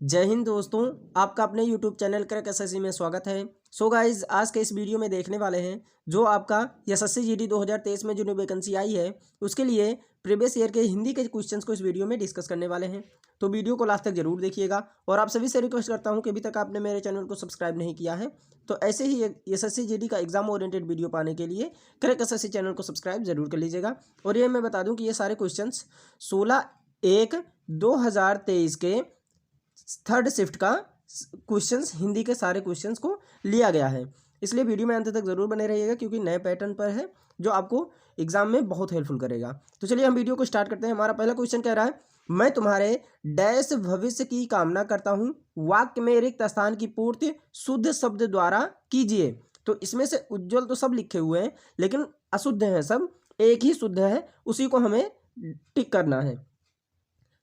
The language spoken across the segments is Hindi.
जय हिंद दोस्तों, आपका अपने YouTube चैनल क्रैक एसएससी में स्वागत है। सो गाइज, आज के इस वीडियो में देखने वाले हैं जो आपका एसएससी जीडी 2023 में जो न्यू वैकेंसी आई है उसके लिए प्रीवियस ईयर के हिंदी के क्वेश्चंस को इस वीडियो में डिस्कस करने वाले हैं। तो वीडियो को लास्ट तक जरूर देखिएगा और आप सभी से रिक्वेस्ट करता हूँ कि अभी तक आपने मेरे चैनल को सब्सक्राइब नहीं किया है तो ऐसे ही एसएससी जीडी का एग्जाम ओरिएंटेड वीडियो पाने के लिए क्रैक एसएससी चैनल को सब्सक्राइब जरूर कर लीजिएगा। और ये मैं बता दूँ कि ये सारे क्वेश्चन 16/1/2023 के थर्ड शिफ्ट का क्वेश्चंस हिंदी के सारे क्वेश्चंस को लिया गया है, इसलिए वीडियो में अंत तक जरूर बने रहिएगा क्योंकि नए पैटर्न पर है जो आपको एग्जाम में बहुत हेल्पफुल करेगा। तो चलिए हम वीडियो को स्टार्ट करते हैं। हमारा पहला क्वेश्चन कह रहा है, मैं तुम्हारे डैश भविष्य की कामना करता हूँ, वाक्य में रिक्त स्थान की पूर्ति शुद्ध शब्द द्वारा कीजिए। तो इसमें से उज्ज्वल तो सब लिखे हुए हैं लेकिन अशुद्ध है, सब एक ही शुद्ध है, उसी को हमें टिक करना है।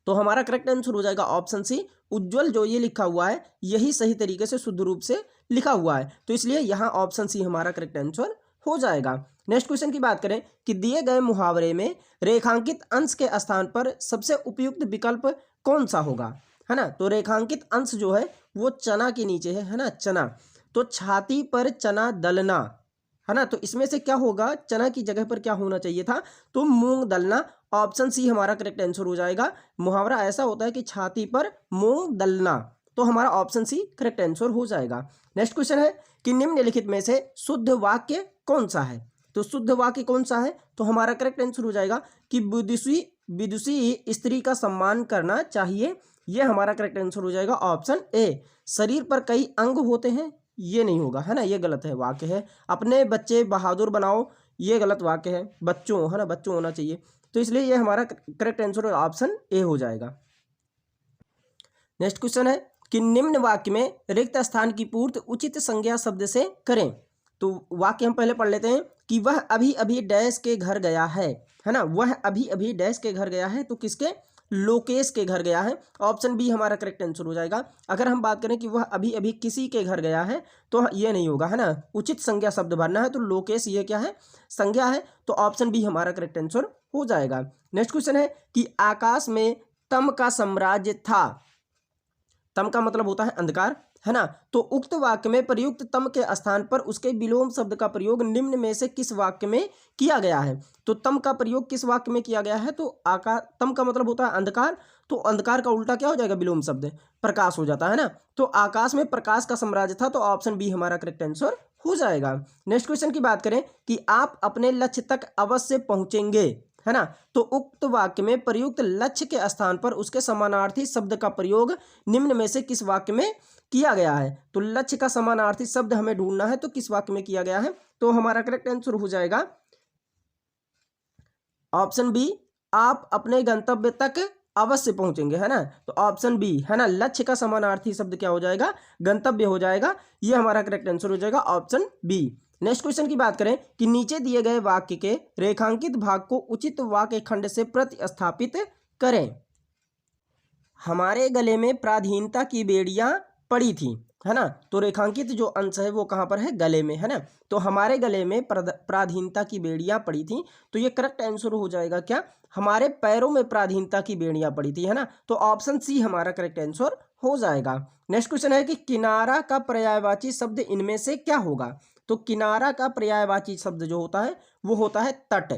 तो हमारा करेक्ट आंसर हो जाएगा ऑप्शन सी, उज्ज्वल जो ये लिखा हुआ है यही सही तरीके से शुद्ध रूप से लिखा हुआ है, तो इसलिए यहाँ ऑप्शन सी हमारा करेक्ट आंसर हो जाएगा। नेक्स्ट क्वेश्चन की बात करें कि दिए गए मुहावरे में रेखांकित अंश के स्थान पर सबसे उपयुक्त विकल्प कौन सा होगा, है ना। तो रेखांकित अंश जो है वो चना के नीचे है ना, चना। तो छाती पर चना दलना, है ना, तो इसमें से क्या होगा, चना की जगह पर क्या होना चाहिए था, तो मूंग दलना। ऑप्शन सी हमारा करेक्ट आंसर हो जाएगा। मुहावरा ऐसा होता है कि छाती पर मूंग दलना, तो हमारा ऑप्शन सी करेक्ट आंसर हो जाएगा। नेक्स्ट क्वेश्चन है कि निम्नलिखित में से शुद्ध वाक्य कौन सा है। तो शुद्ध वाक्य कौन सा है, तो हमारा करेक्ट आंसर हो जाएगा कि विदुषी स्त्री का सम्मान करना चाहिए, ये हमारा करेक्ट आंसर हो जाएगा ऑप्शन ए। शरीर पर कई अंग होते हैं, ये नहीं होगा, है ना, ये गलत है वाक्य है। अपने बच्चे बहादुर बनाओ, ये गलत वाक्य है, बच्चों, है ना, बच्चों होना चाहिए, तो इसलिए ये हमारा करेक्ट आंसर ऑप्शन ए हो जाएगा। नेक्स्ट क्वेश्चन है कि निम्न वाक्य में रिक्त स्थान की पूर्ति उचित संज्ञा शब्द से करें। तो वाक्य हम पहले पढ़ लेते हैं कि वह अभी अभी डैश के घर गया है ना, वह अभी अभी डैश के घर गया है, तो किसके, लोकेश के घर गया है, ऑप्शन बी हमारा करेक्ट आंसर हो जाएगा। अगर हम बात करें कि वह अभी अभी किसी के घर गया है तो ये नहीं होगा, है ना, उचित संज्ञा शब्द भरना है, तो लोकेश ये क्या है, संज्ञा है, तो ऑप्शन बी हमारा करेक्ट आंसर हो जाएगा। नेक्स्ट क्वेश्चन है कि आकाश में तम का साम्राज्य था, तम का मतलब होता है अंधकार, है ना, तो उक्त वाक्य में प्रयुक्त तम के स्थान पर उसके विलोम शब्द का प्रयोग निम्न में से किस वाक्य में किया गया है। तो तम का प्रयोग किस वाक्य में किया गया है, तो तम का मतलब होता है अंधकार, तो अंधकार का उल्टा क्या हो जाएगा, विलोम शब्द, प्रकाश हो जाता है ना, तो आकाश में प्रकाश का साम्राज्य था, तो ऑप्शन बी हमारा करेक्ट आंसर हो जाएगा। नेक्स्ट क्वेश्चन की बात करें कि आप अपने लक्ष्य तक अवश्य पहुंचेंगे, है ना, तो उक्त वाक्य में प्रयुक्त लक्ष्य के स्थान पर उसके समानार्थी शब्द का प्रयोग निम्न में से किस वाक्य में किया गया है। तो लक्ष्य का समानार्थी शब्द हमें ढूंढना है, तो किस वाक्य में किया गया है, तो हमारा करेक्ट आंसर हो जाएगा ऑप्शन बी, आप अपने गंतव्य तक अवश्य पहुंचेंगे, है ना, तो ऑप्शन बी, है ना, लक्ष्य का समानार्थी शब्द क्या हो जाएगा, गंतव्य हो जाएगा, ये हमारा करेक्ट आंसर हो जाएगा ऑप्शन बी। नेक्स्ट क्वेश्चन की बात करें कि नीचे दिए गए वाक्य के रेखांकित भाग को उचित वाक्य खंड से प्रतिस्थापित करें। हमारे गले में पराधीनता की बेड़ियां पड़ी थी, है ना, तो रेखांकित जो अंश है वो कहाँ पर है, गले में, है ना, तो हमारे गले में पराधीनता की बेड़ियां पड़ी थी, तो ये करेक्ट आंसर हो जाएगा क्या, हमारे पैरों में पराधीनता की बेड़ियां पड़ी थी, है ना, तो ऑप्शन सी हमारा करेक्ट आंसर हो जाएगा। नेक्स्ट क्वेश्चन है कि किनारा का पर्यायवाची शब्द इनमें से क्या होगा। तो किनारा का पर्यायवाची शब्द जो होता है वो होता है तट,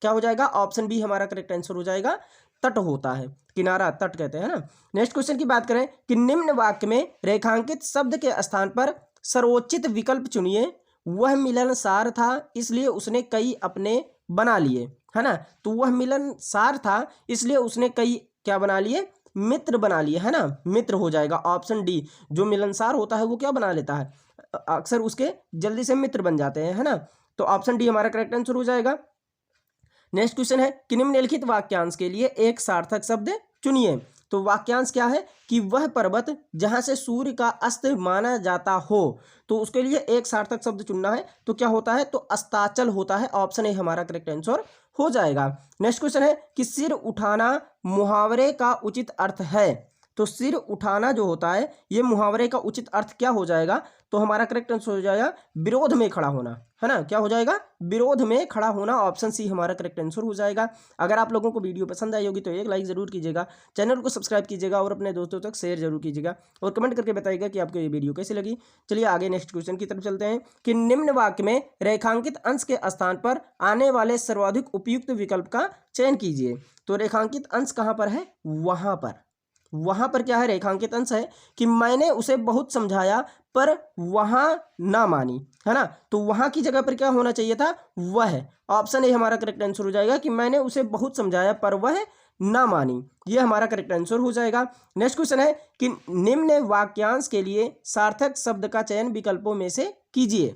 क्या हो जाएगा, ऑप्शन बी हमारा करेक्ट आंसर हो जाएगा, तट होता है, किनारा तट कहते हैं ना। नेक्स्ट क्वेश्चन की बात करें कि निम्न वाक्य में रेखांकित शब्द के स्थान पर सर्वोचित विकल्प चुनिए। वह मिलनसार था इसलिए उसने कई अपने बना लिए, है ना, तो वह मिलनसार था इसलिए उसने कई क्या बना लिए, मित्र बना लिए, है ना, मित्र हो जाएगा ऑप्शन डी। जो मिलनसार होता है वो क्या बना लेता है, अक्सर उसके जल्दी से मित्र बन जाते हैं, है ना, तो ऑप्शन डी हमारा करेक्ट आंसर हो जाएगा। नेक्स्ट क्वेश्चन है कि निम्नलिखित वाक्यांश के लिए एक सार्थक शब्द चुनिए। तो वाक्यांश क्या है कि वह पर्वत जहां से सूर्य का अस्त माना जाता हो, तो उसके लिए एक सार्थक शब्द चुनना है, तो क्या होता है, तो अस्ताचल होता है, ऑप्शन ए हमारा करेक्ट आंसर हो जाएगा। नेक्स्ट क्वेश्चन है कि सिर उठाना मुहावरे का उचित अर्थ है। तो सिर उठाना जो होता है ये मुहावरे का उचित अर्थ क्या हो जाएगा, तो हमारा करेक्ट आंसर हो जाएगा विरोध में खड़ा होना, है ना, क्या हो जाएगा, विरोध में खड़ा होना, ऑप्शन सी हमारा करेक्ट आंसर हो जाएगा। अगर आप लोगों को वीडियो पसंद आई होगी तो एक लाइक जरूर कीजिएगा, चैनल को सब्सक्राइब कीजिएगा और अपने दोस्तों तक शेयर जरूर कीजिएगा और कमेंट करके बताइएगा कि आपको ये वीडियो कैसी लगी। चलिए आगे नेक्स्ट क्वेश्चन की तरफ चलते हैं कि निम्न वाक्य में रेखांकित अंश के स्थान पर आने वाले सर्वाधिक उपयुक्त विकल्प का चयन कीजिए। तो रेखांकित अंश कहाँ पर है, वहां पर क्या है, रेखांकित अंश है कि मैंने उसे बहुत समझाया पर वहां ना मानी, है ना, तो वहां की जगह पर क्या होना चाहिए था, वह। ऑप्शन ए हमारा करेक्ट आंसर हो जाएगा कि मैंने उसे बहुत समझाया पर वह ना मानी, यह हमारा करेक्ट आंसर हो जाएगा। नेक्स्ट क्वेश्चन है कि निम्न वाक्यांश के लिए सार्थक शब्द का चयन विकल्पों में से कीजिए।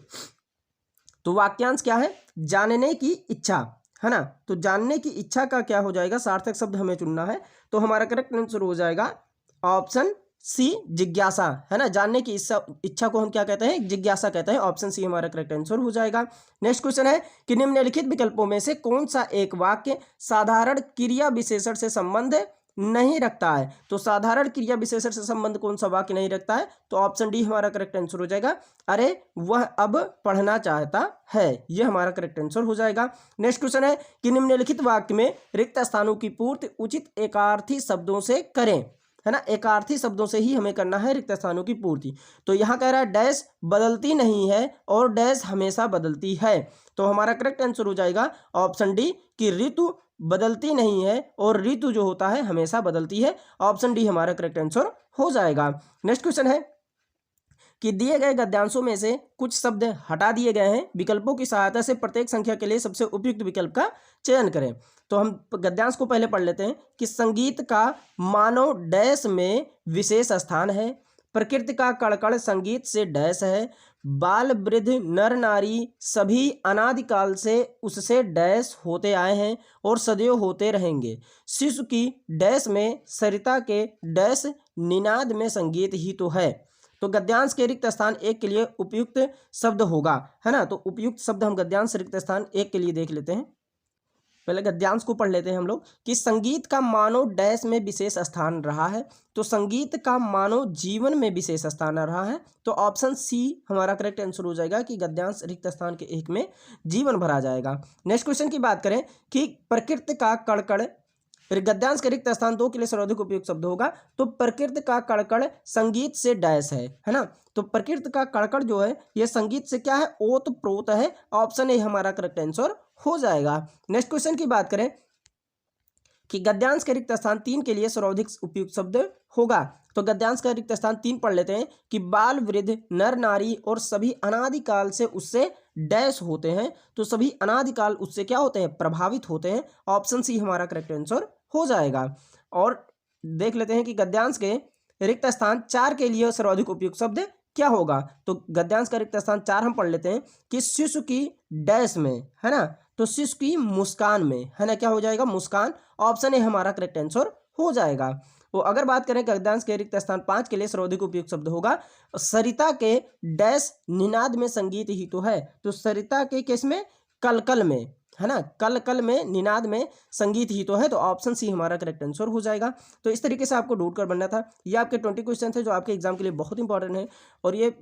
तो वाक्यांश क्या है, जानने की इच्छा, है ना, तो जानने की इच्छा का क्या हो जाएगा, सार्थक शब्द हमें चुनना है, तो हमारा करेक्ट आंसर हो जाएगा ऑप्शन सी जिज्ञासा, है ना, जानने की इच्छा को हम क्या कहते हैं, जिज्ञासा कहते हैं, ऑप्शन सी हमारा करेक्ट आंसर हो जाएगा। नेक्स्ट क्वेश्चन है कि निम्नलिखित विकल्पों में से कौन सा एक वाक्य साधारण क्रिया विशेषण से संबंध नहीं रखता है। तो साधारण क्रिया विशेषण से संबंध कौन सा वाक्य नहीं रखता है, तो ऑप्शन डी हमारा करेक्ट आंसर हो जाएगा, अरे वह अब पढ़ना चाहता है, यह हमारा करेक्ट आंसर हो जाएगा। नेक्स्ट क्वेश्चन है कि निम्नलिखित वाक्य में रिक्त स्थानों की पूर्ति उचित एकार्थी शब्दों से करें, है ना, एकार्थी शब्दों से ही हमें करना है रिक्त स्थानों की पूर्ति। तो यहाँ कह रहा है डैश बदलती नहीं है और डैश हमेशा बदलती है, तो हमारा करेक्ट आंसर हो जाएगा ऑप्शन डी कि ऋतु बदलती नहीं है और ऋतु जो होता है हमेशा बदलती है, ऑप्शन डी हमारा करेक्ट आंसर हो जाएगा। नेक्स्ट क्वेश्चन है कि दिए गए गद्यांशों में से कुछ शब्द हटा दिए गए हैं, विकल्पों की सहायता से प्रत्येक संख्या के लिए सबसे उपयुक्त विकल्प का चयन करें। तो हम गद्यांश को पहले पढ़ लेते हैं कि संगीत का मानव डैश में विशेष स्थान है, प्रकृति का कड़कड़ संगीत से डैश है, बाल वृद्ध नर नारी सभी अनादिकाल से उससे डैश होते आए हैं और सदैव होते रहेंगे, शिशु की डैश में सरिता के डैश निनाद में संगीत ही तो है। तो गद्यांश के रिक्त स्थान एक के लिए उपयुक्त शब्द होगा, है ना, तो उपयुक्त शब्द हम गद्यांश रिक्त स्थान एक के लिए देख लेते हैं। पहले गद्यांश को पढ़ लेते हैं हम लोग कि संगीत का मानव डैश में विशेष स्थान रहा है, तो संगीत का मानव जीवन में विशेष स्थान रहा है, तो ऑप्शन सी हमारा करेक्ट आंसर हो जाएगा कि गद्यांश रिक्त स्थान के एक में जीवन भरा जाएगा। नेक्स्ट क्वेश्चन की बात करें कि प्रकृति का कड़कड़, गद्यांश के रिक्त स्थान दो के लिए सर्वाधिक उपयुक्त शब्द होगा, तो प्रकृति का कड़कड़ संगीत से डैश है ना, तो प्रकृति का कड़कड़ जो है ये संगीत से क्या है, ओत प्रोत है, ऑप्शन ए हमारा करेक्ट आंसर हो जाएगा। नेक्स्ट क्वेश्चन की बात करें कि गद्यांश के रिक्त स्थान तीन के लिए सर्वाधिक उपयुक्त शब्द होगा, तो गद्यांश का रिक्त स्थान तीन पढ़ लेते हैं कि बाल वृद्ध नर नारी और सभी अनादिकाल से उससे डैश होते हैं, तो सभी अनादिकाल उससे क्या होते हैं, प्रभावित होते हैं, ऑप्शन सी हमारा करेक्ट आंसर हो जाएगा। और देख लेते हैं कि गद्यांश के रिक्त स्थान चार के लिए सर्वाधिक उपयुक्त शब्द क्या होगा, तो गद्यांश का रिक्त स्थान चार हम पढ़ लेते हैं कि शिशु की डैश में, है ना, तो शिशु की मुस्कान में, है ना, क्या हो जाएगा, मुस्कान, ऑप्शन ए हमारा करेक्ट आंसर हो जाएगा। तो अगर बात करें गद्यांश के रिक्त स्थान पांच के लिए सर्वाधिक उपयुक्त शब्द होगा सरिता के डैश निनाद में संगीत ही तो है, तो सरिता के केस में कलकल में, है ना, कल में निनाद में संगीत ही तो है, तो ऑप्शन सी हमारा करेक्ट आंसर हो जाएगा। तो इस तरीके से आपको ढूंढ कर बनना था। ये आपके 20 क्वेश्चन थे जो आपके एग्जाम के लिए बहुत इंपॉर्टेंट है और ये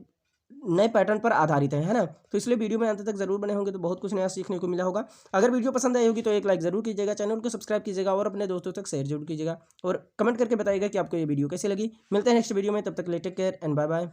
नए पैटर्न पर आधारित है ना, तो इसलिए वीडियो में अंत तक जरूर बने होंगे तो बहुत कुछ नया सीखने को मिला होगा। अगर वीडियो पसंद आई होगी तो एक लाइक जरूर कीजिएगा, चैनल को सब्सक्राइब कीजिएगा और अपने दोस्तों तक शेयर जरूर कीजिएगा और कमेंट करके बताइएगा कि आपको ये वीडियो कैसी लगी। मिलते हैं नेक्स्ट वीडियो में, तब तक ले take care and bye bye.